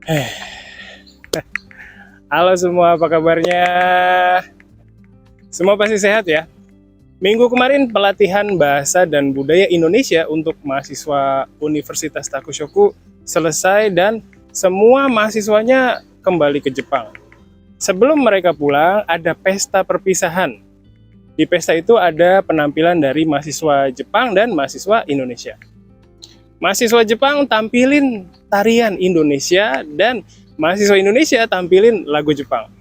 Eh, Halo semua, apa kabarnya? Semua pasti sehat ya? Minggu kemarin pelatihan bahasa dan budaya Indonesia untuk mahasiswa Universitas Takushoku selesai dan semua mahasiswanya kembali ke Jepang. Sebelum mereka pulang, ada pesta perpisahan. Di pesta itu ada penampilan dari mahasiswa Jepang dan mahasiswa Indonesia. Mahasiswa Jepang tampilin tarian Indonesia dan mahasiswa Indonesia tampilin lagu Jepang.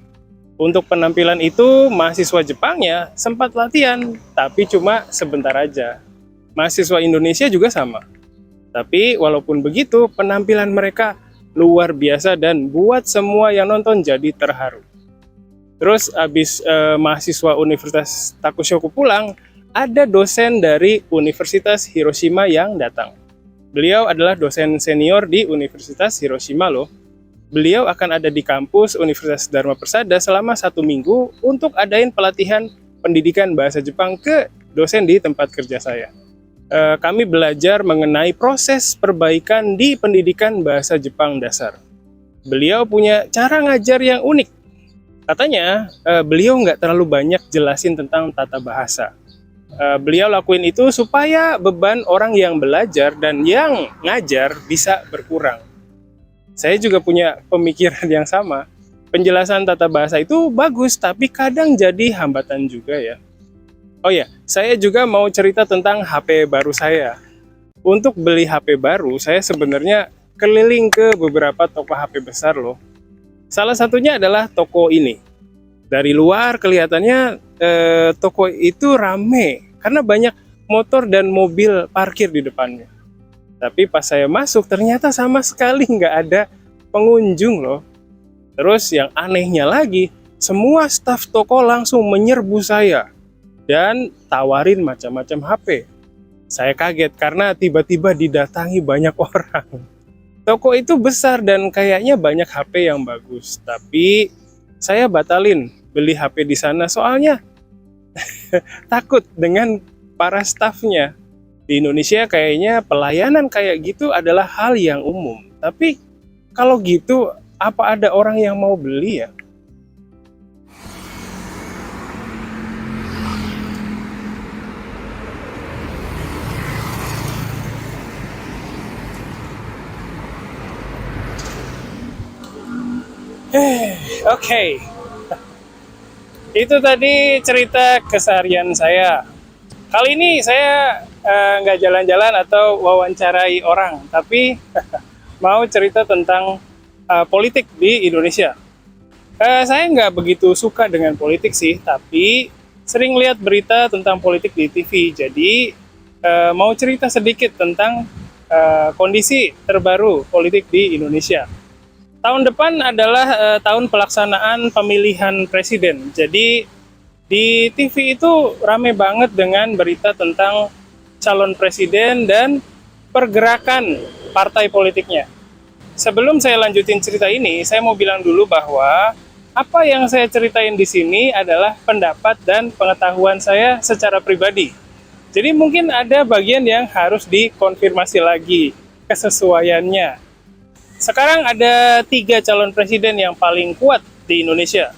Untuk penampilan itu, mahasiswa Jepangnya sempat latihan, tapi cuma sebentar aja. Mahasiswa Indonesia juga sama. Tapi walaupun begitu, penampilan mereka luar biasa dan buat semua yang nonton jadi terharu. Terus abis mahasiswa Universitas Takushoku pulang, ada dosen dari Universitas Hiroshima yang datang. Beliau adalah dosen senior di Universitas Hiroshima loh. Beliau akan ada di kampus Universitas Dharma Persada selama 1 minggu untuk adain pelatihan pendidikan bahasa Jepang ke dosen di tempat kerja saya. Kami belajar mengenai proses perbaikan di pendidikan bahasa Jepang dasar. Beliau punya cara ngajar yang unik. Katanya beliau nggak terlalu banyak jelasin tentang tata bahasa. Beliau lakuin itu supaya beban orang yang belajar dan yang ngajar bisa berkurang. Saya juga punya pemikiran yang sama. Penjelasan tata bahasa itu bagus, tapi kadang jadi hambatan juga ya. Oh ya, saya juga mau cerita tentang HP baru saya. Untuk beli HP baru, saya sebenarnya keliling ke beberapa toko HP besar loh. Salah satunya adalah toko ini. Dari luar kelihatannya toko itu rame, karena banyak motor dan mobil parkir di depannya. Tapi pas saya masuk ternyata sama sekali nggak ada pengunjung loh. Terus yang anehnya lagi, semua staf toko langsung menyerbu saya dan tawarin macam-macam HP. Saya kaget karena tiba-tiba didatangi banyak orang. Toko itu besar dan kayaknya banyak HP yang bagus. Tapi saya batalin beli HP di sana soalnya takut dengan para stafnya. Di Indonesia kayaknya pelayanan kayak gitu adalah hal yang umum. Tapi kalau gitu, apa ada orang yang mau beli ya? Oke. Itu tadi cerita keseharian saya. Kali ini saya nggak jalan-jalan atau wawancarai orang, tapi mau cerita tentang politik di Indonesia. Saya nggak begitu suka dengan politik sih, tapi sering lihat berita tentang politik di TV. Jadi mau cerita sedikit tentang kondisi terbaru politik di Indonesia. Tahun depan adalah tahun pelaksanaan pemilihan presiden. Jadi di TV itu rame banget dengan berita tentang calon presiden dan pergerakan partai politiknya. Sebelum saya lanjutin cerita ini, saya mau bilang dulu bahwa apa yang saya ceritain di sini adalah pendapat dan pengetahuan saya secara pribadi. Jadi mungkin ada bagian yang harus dikonfirmasi lagi kesesuaiannya. Sekarang ada 3 calon presiden yang paling kuat di Indonesia.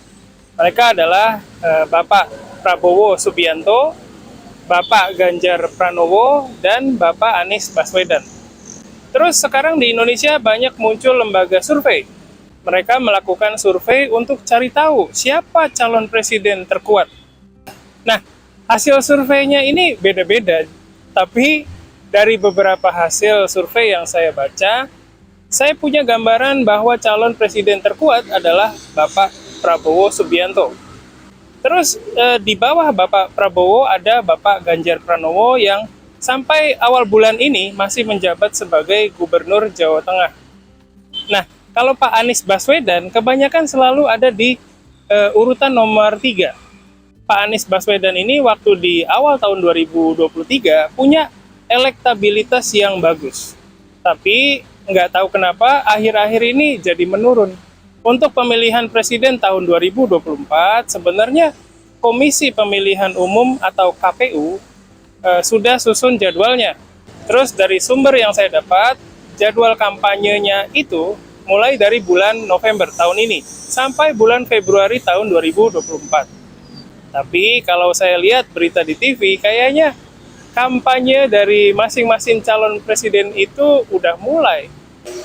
Mereka adalah Bapak Prabowo Subianto, Bapak Ganjar Pranowo, dan Bapak Anies Baswedan. Terus sekarang di Indonesia banyak muncul lembaga survei. Mereka melakukan survei untuk cari tahu siapa calon presiden terkuat. Nah, hasil surveinya ini beda-beda. Tapi dari beberapa hasil survei yang saya baca, saya punya gambaran bahwa calon presiden terkuat adalah Bapak Prabowo Subianto. Terus di bawah Bapak Prabowo ada Bapak Ganjar Pranowo yang sampai awal bulan ini masih menjabat sebagai Gubernur Jawa Tengah. Nah, kalau Pak Anies Baswedan kebanyakan selalu ada di urutan nomor 3. Pak Anies Baswedan ini waktu di awal tahun 2023 punya elektabilitas yang bagus. Tapi nggak tahu kenapa akhir-akhir ini jadi menurun. Untuk pemilihan presiden tahun 2024 sebenarnya Komisi Pemilihan Umum atau KPU sudah susun jadwalnya. Terus dari sumber yang saya dapat, jadwal kampanyenya itu mulai dari bulan November tahun ini sampai bulan Februari tahun 2024. Tapi kalau saya lihat berita di TV, kayaknya kampanye dari masing-masing calon presiden itu udah mulai.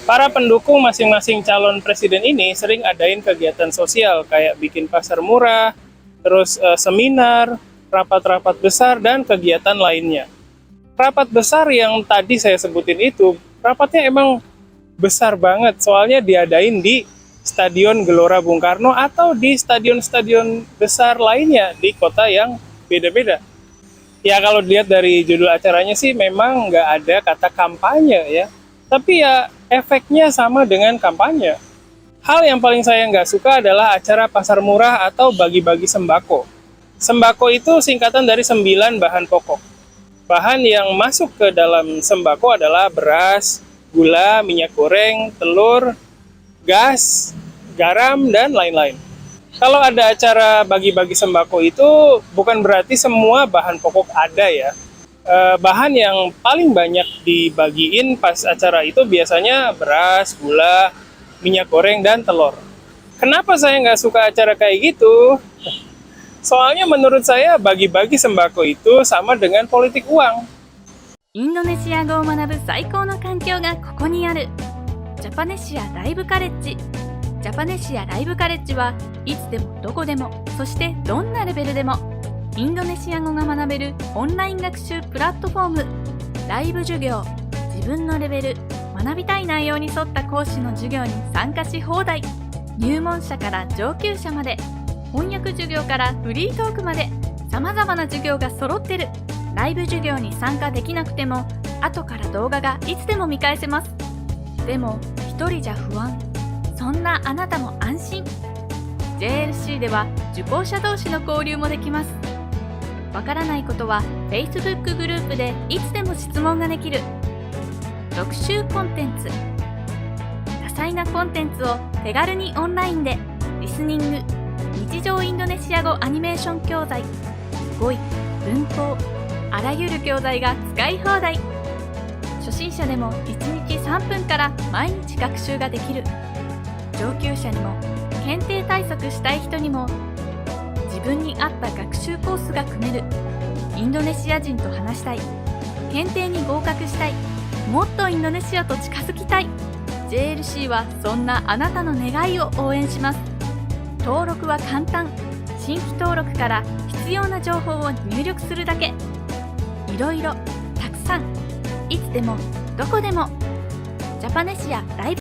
Para pendukung masing-masing calon presiden ini sering adain kegiatan sosial kayak bikin pasar murah, terus seminar, rapat-rapat besar, dan kegiatan lainnya. Rapat besar yang tadi saya sebutin itu, rapatnya emang besar banget, soalnya diadain di Stadion Gelora Bung Karno atau di stadion-stadion besar lainnya di kota yang beda-beda. Ya kalau dilihat dari judul acaranya sih memang nggak ada kata kampanye ya, tapi ya efeknya sama dengan kampanye. Hal yang paling saya nggak suka adalah acara pasar murah atau bagi-bagi sembako. Sembako itu singkatan dari 9 bahan pokok. Bahan yang masuk ke dalam sembako adalah beras, gula, minyak goreng, telur, gas, garam, dan lain-lain. Kalau ada acara bagi-bagi sembako itu bukan berarti semua bahan pokok ada ya. Bahan yang paling banyak dibagiin pas acara itu biasanya beras, gula, minyak goreng, dan telur. Kenapa saya nggak suka acara kayak gitu? Soalnya menurut saya bagi-bagi sembako itu sama dengan politik uang. インドネシア語を学ぶ最高の環境がここにある。ジャパネシアライブカレッジ。ジャパネシアライブカレッジはいつでもどこでも、そしてどんなレベルでもインドネシア語が学べるオンライン学習プラットフォーム。ライブ授業、自分のレベル、学びたい内容に沿った講師の授業に参加し放題。入門者から上級者まで、翻訳授業からフリートークまで様々な授業が揃ってる。ライブ授業に参加できなくても後から動画がいつでも見返せます。でも一人じゃ不安。そんなあなたも安心。 JLC では受講者同士の交流もできます。わからないことは Facebook グループでいつでも質問ができる。特集コンテンツ。多彩なコンテンツを手軽にオンラインでリスニング、日常インドネシア語アニメーション教材、語彙、文法、あらゆる教材が使い放題。初心者でも1日3分から毎日学習ができる。上級者にも検定対策したい人にも自分に合った学習コースが組める。インドネシア人と話したい、検定に合格したい、もっとインドネシアと近づきたい。 JLC はそんなあなたの願いを応援します。登録は簡単。新規登録から必要な情報を入力するだけ。いろいろたくさん、いつでもどこでも。ジャパネシアライブ